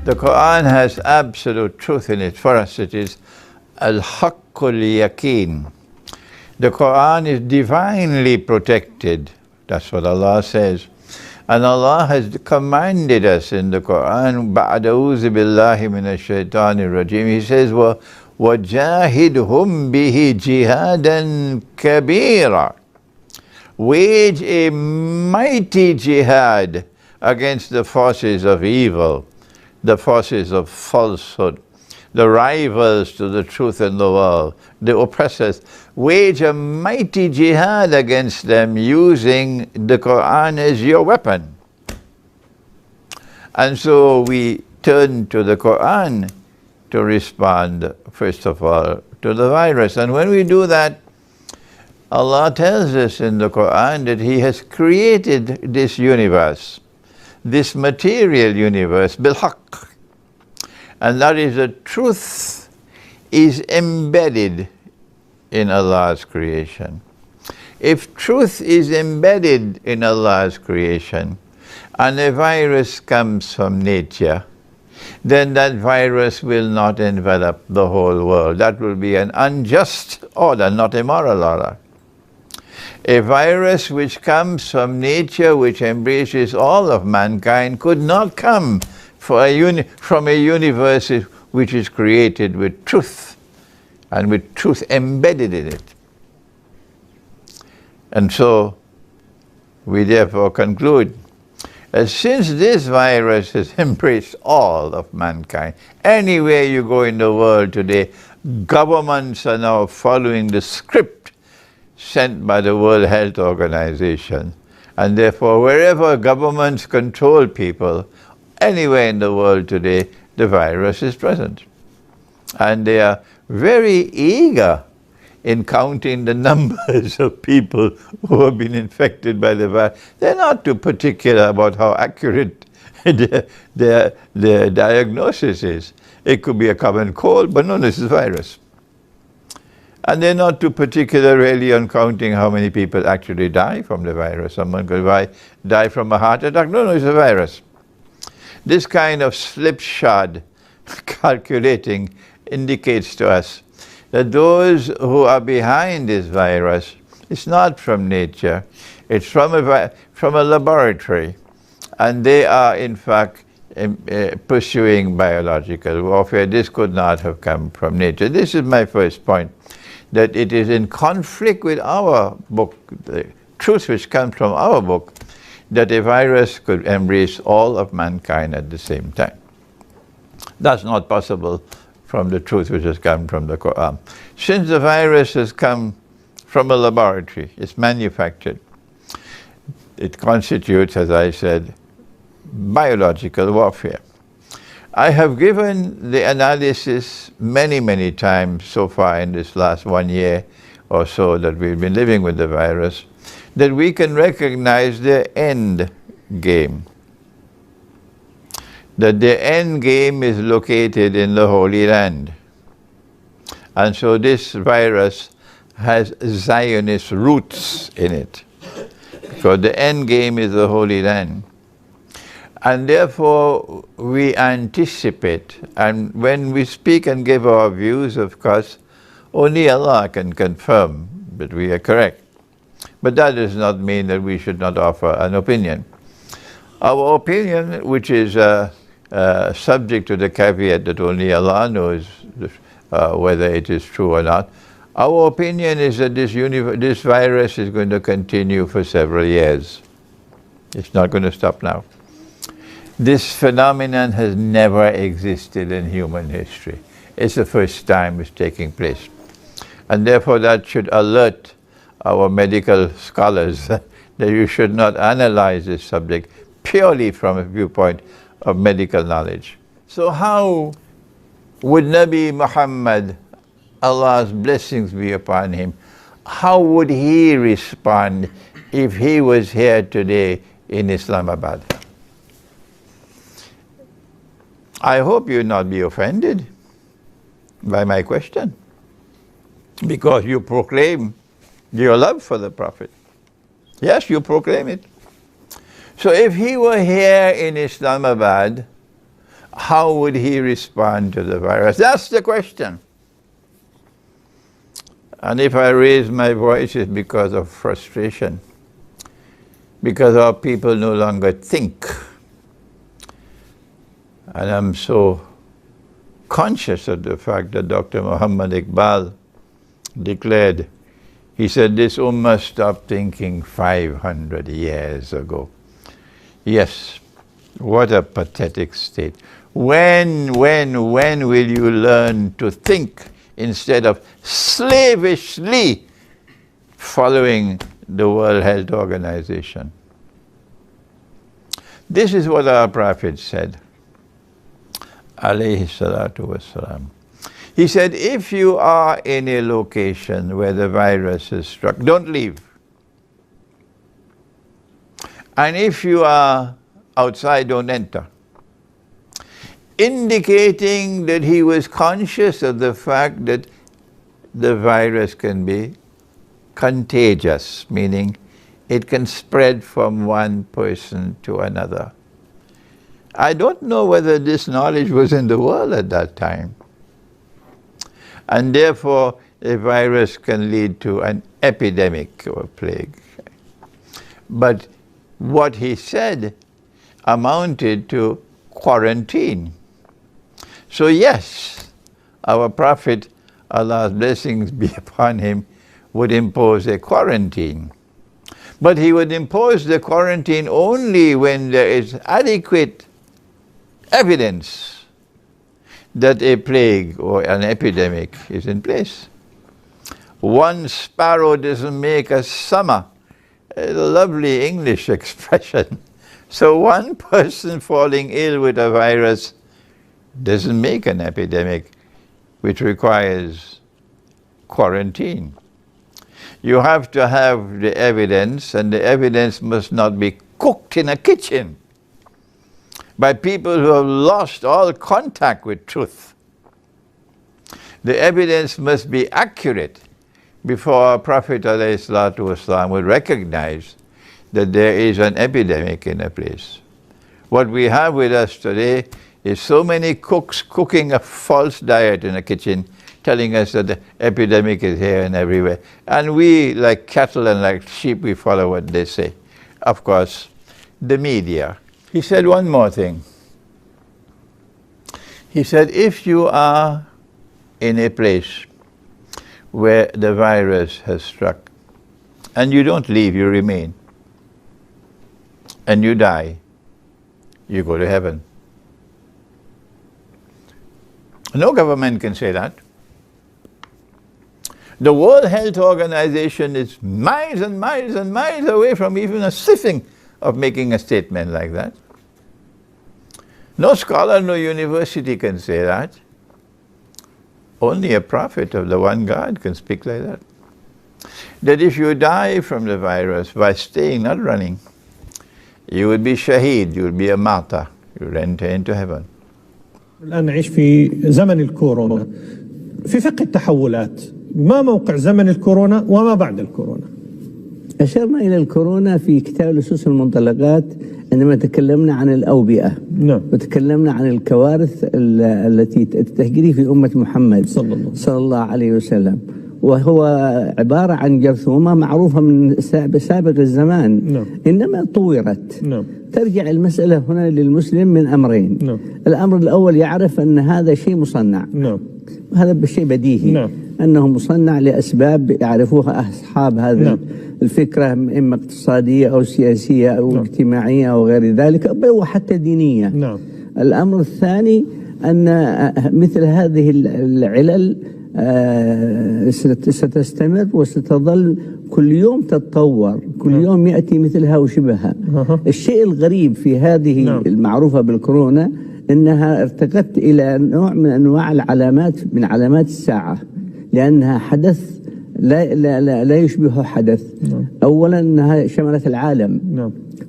The Quran has absolute truth in it. For us it is al-haqqul yaqeen. The Quran is divinely protected. That's what Allah says. And Allah has commanded us in the Quran, بَعْدَ أَعُوذُ بِاللَّهِ مِنَ الشَّيْطَانِ الرَّجِيمِ. He says, وَجَاهِدْهُمْ بِهِ جِهَادًا كَبِيرًا. Wage a mighty jihad against the forces of evil, the forces of falsehood, the rivals to the truth in the world, the oppressors. Wage a mighty jihad against them using the Quran as your weapon. And so we turn to the Quran to respond, first of all, to the virus. And when we do that, Allah tells us in the Quran that He has created this universe, this material universe, bil-haqq. And that is, the truth is embedded in Allah's creation. If truth is embedded in Allah's creation, and a virus comes from nature, then that virus will not envelop the whole world. That will be an unjust order, not a moral order. A virus which comes from nature, which embraces all of mankind, could not come from a universe which is created with truth, and with truth embedded in it. And so, we therefore conclude, since this virus has embraced all of mankind, anywhere you go in the world today, governments are now following the script sent by the World Health Organization. And therefore, wherever governments control people, anywhere in the world today, the virus is present. And they are very eager in counting the numbers of people who have been infected by the virus. They're not too particular about how accurate their diagnosis is. It could be a common cold, but no, this is virus. And they're not too particular really on counting how many people actually die from the virus. Someone could die from a heart attack. No, it's a virus. This kind of slipshod calculating indicates to us that those who are behind this virus, it's not from nature, it's from a laboratory. And they are, in fact, pursuing biological warfare. This could not have come from nature. This is my first point, that it is in conflict with our book, the truth which comes from our book, that a virus could embrace all of mankind at the same time. That's not possible from the truth which has come from the Quran. Since the virus has come from a laboratory, it's manufactured, it constitutes, as I said, biological warfare. I have given the analysis many, many times so far in this last 1 year or so that we've been living with the virus, that we can recognize the end game. That the end game is located in the Holy Land. And so this virus has Zionist roots in it. Because the end game is the Holy Land. And therefore, we anticipate, and when we speak and give our views, of course, only Allah can confirm that we are correct. But that does not mean that we should not offer an opinion. Our opinion, which is subject to the caveat that only Allah knows whether it is true or not, our opinion is that this virus is going to continue for several years. It's not going to stop now. This phenomenon has never existed in human history. It's the first time it's taking place. And therefore that should alert our medical scholars that you should not analyze this subject purely from a viewpoint of medical knowledge. So how would Nabi Muhammad, Allah's blessings be upon him, how would he respond if he was here today in Islamabad? I hope you will not be offended by my question, because you proclaim your love for the Prophet. Yes, you proclaim it. So if he were here in Islamabad, how would he respond to the virus? That's the question. And if I raise my voice, it's because of frustration, because our people no longer think. And I'm so conscious of the fact that Dr. Muhammad Iqbal declared, he said, this ummah stopped thinking 500 years ago. Yes, what a pathetic state. When will you learn to think instead of slavishly following the World Health Organization? This is what our Prophet said, alayhi salatu wassalam. He said, if you are in a location where the virus is struck, don't leave. And if you are outside, don't enter. Indicating that he was conscious of the fact that the virus can be contagious, meaning it can spread from one person to another. I don't know whether this knowledge was in the world at that time. And therefore, a virus can lead to an epidemic or plague. But what he said amounted to quarantine. So yes, our Prophet, Allah's blessings be upon him, would impose a quarantine. But he would impose the quarantine only when there is adequate evidence that a plague or an epidemic is in place. One sparrow doesn't make a summer. A lovely English expression. So one person falling ill with a virus doesn't make an epidemic, which requires quarantine. You have to have the evidence, and the evidence must not be cooked in a kitchen by people who have lost all contact with truth. The evidence must be accurate before our Prophet ﷺ would recognize that there is an epidemic in a place. What we have with us today is so many cooks cooking a false diet in a kitchen, telling us that the epidemic is here and everywhere. And we, like cattle and like sheep, we follow what they say. Of course, the media. He said one more thing. He said, if you are in a place where the virus has struck, and you don't leave, you remain, and you die, you go to heaven. No government can say that. The World Health Organization is miles and miles and miles away from even a sniffing of making a statement like that. No scholar, no university can say that. Only a prophet of the one God can speak like that. That if you die from the virus by staying, not running, you would be shaheed, you would be a martyr, you would enter into heaven. الآن نعيش في زمن الكورونا. في فقه التحولات، ما موقع زمن الكورونا وما بعد الكورونا؟ أشرنا إلى الكورونا في كتاب لصوص المنطلقات عندما تكلمنا عن الأوبئة. نعم. وتكلمنا عن الكوارث التي تجري في أمة محمد صلى الله عليه وسلم، وهو عبارة عن جرثومة معروفة من سابق الزمان. نعم. إنما طورت. نعم. ترجع المسألة هنا للمسلم من أمرين. نعم. الأمر الأول يعرف أن هذا شيء مصنع. نعم. هذا بالشيء بديهي. نعم. أنه مصنع لأسباب يعرفوها أصحاب هذه نعم. الفكرة، إما اقتصادية أو سياسية أو نعم. اجتماعية أو غير ذلك، وحتى دينية. نعم. الأمر الثاني أن مثل هذه العلل ستستمر وستظل كل يوم تتطور، كل يوم يأتي مثلها وشبهها. الشيء الغريب في هذه المعروفة بالكورونا أنها ارتقت إلى نوع من أنواع العلامات من علامات الساعة، لأنها حدث لا يشبه حدث. أولا أنها شملت العالم،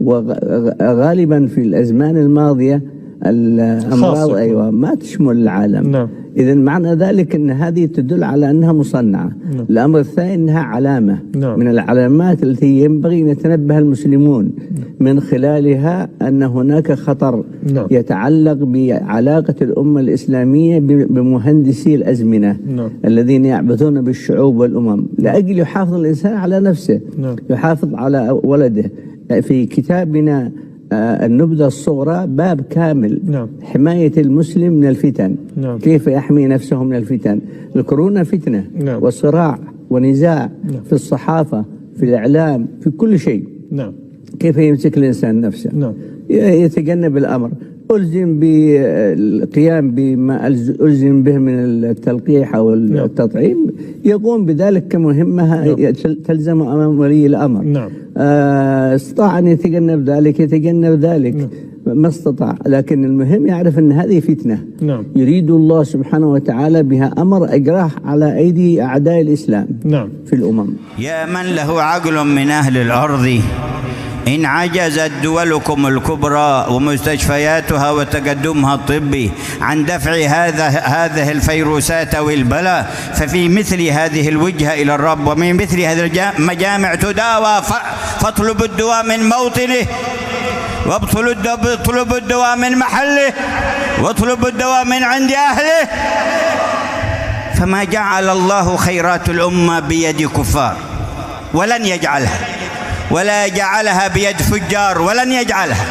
وغالبا في الأزمان الماضية الأمراض ما تشمل العالم. إذا معنى ذلك أن هذه تدل على أنها مصنعة. الأمر الثاني أنها علامة من العلامات التي ينبغي أن يتنبه المسلمون من خلالها أن هناك خطر يتعلق بعلاقة الأمة الإسلامية بمهندسي الأزمنة الذين يعبثون بالشعوب والأمم لأجل يحافظ الإنسان على نفسه، يحافظ على ولده. في كتابنا النبذة الصغرى باب كامل حماية المسلم من الفتن، كيف يحمي نفسه من الفتن. الكورونا فتنة وصراع ونزاع في الصحافة، في الإعلام، في كل شيء. كيف يمسك الإنسان نفسه؟ يتجنب الأمر، ألزم بالقيام بما ألزم به من التلقيح أو التطعيم، يقوم بذلك كمهمة تلزم أمام ولي الأمر. استطاع أن يتجنب ذلك يتجنب ذلك ما استطاع، لكن المهم يعرف أن هذه فتنة يريد الله سبحانه وتعالى بها أمر أجراه على أيدي أعداء الإسلام في الأمم. يا من له عقل من أهل الأرض، إن عجزت دولكم الكبرى ومستشفياتها وتقدمها الطبي عن دفع هذه الفيروسات والبلاء، ففي مثل هذه الوجهة إلى الرب ومن مثل هذه المجامع تداوى، فاطلب الدواء من موطنه، واطلب الدواء من محله، واطلب الدواء من عند أهله. فما جعل الله خيرات الأمة بيد كفار ولن يجعلها، ولا جعلها بيد فجار ولن يجعلها،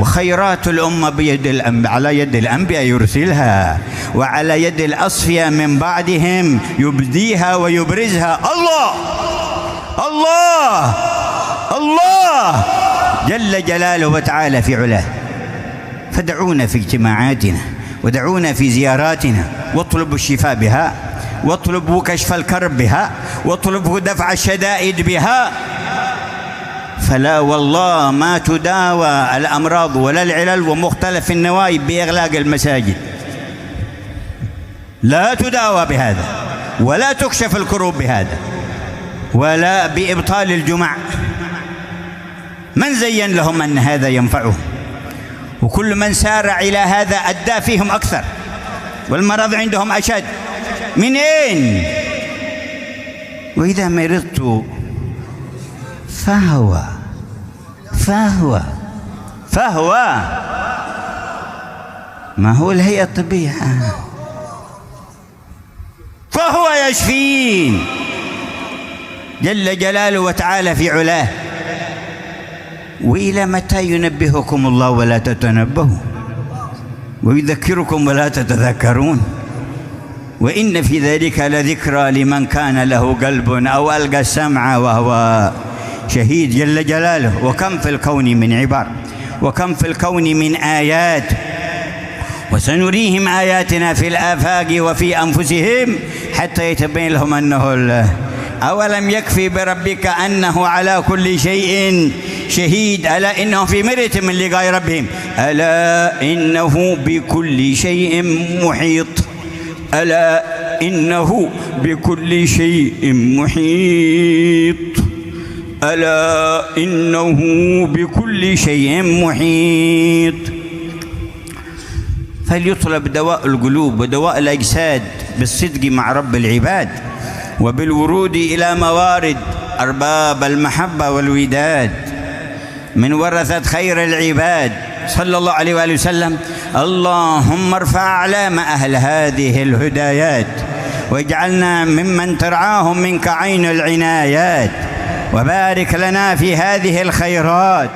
وخيرات الأمة بيد على يد الأنبياء يرسلها، وعلى يد الأصفياء من بعدهم يبديها ويبرزها. الله الله الله جل جلاله وتعالى في علاه. فدعونا في اجتماعاتنا، ودعونا في زياراتنا، واطلبوا الشفاء بها، واطلبوا كشف الكرب بها، واطلبوا دفع الشدائد بها. فلا والله ما تداوى الأمراض ولا العلل ومختلف النوائب بإغلاق المساجد، لا تداوى بهذا، ولا تكشف الكروب بهذا، ولا بإبطال الجمع. من زين لهم أن هذا ينفعهم؟ وكل من سارع إلى هذا أدى فيهم أكثر، والمرض عندهم أشد. من أين؟ وإذا مرضت فهو ما هو الهيئة الطبية، فهو يشفين جل جلاله وتعالى في علاه. وإلى متى ينبهكم الله ولا تتنبهوا، ويذكركم ولا تتذكرون؟ وإن في ذلك لذكرى لمن كان له قلب أو ألقى السمع وهو شهيد جل جلاله. وكم في الكون من عبر، وكم في الكون من آيات، وسنريهم آياتنا في الآفاق وفي أنفسهم حتى يتبين لهم أنه أولم يكفي بربك أنه على كل شيء شهيد، ألا إنهم في مرية من لقاء ربهم، ألا إنه بكل شيء محيط، ألا إنه بكل شيء محيط، ألا إنه بكل شيء محيط. فليطلب دواء القلوب ودواء الأجساد بالصدق مع رب العباد، وبالورود إلى موارد أرباب المحبة والوداد من ورثة خير العباد صلى الله عليه وآله وسلم. اللهم ارفع أعلام أهل هذه الهدايات، واجعلنا ممن ترعاهم منك عين العنايات، وبارك لنا في هذه الخيرات.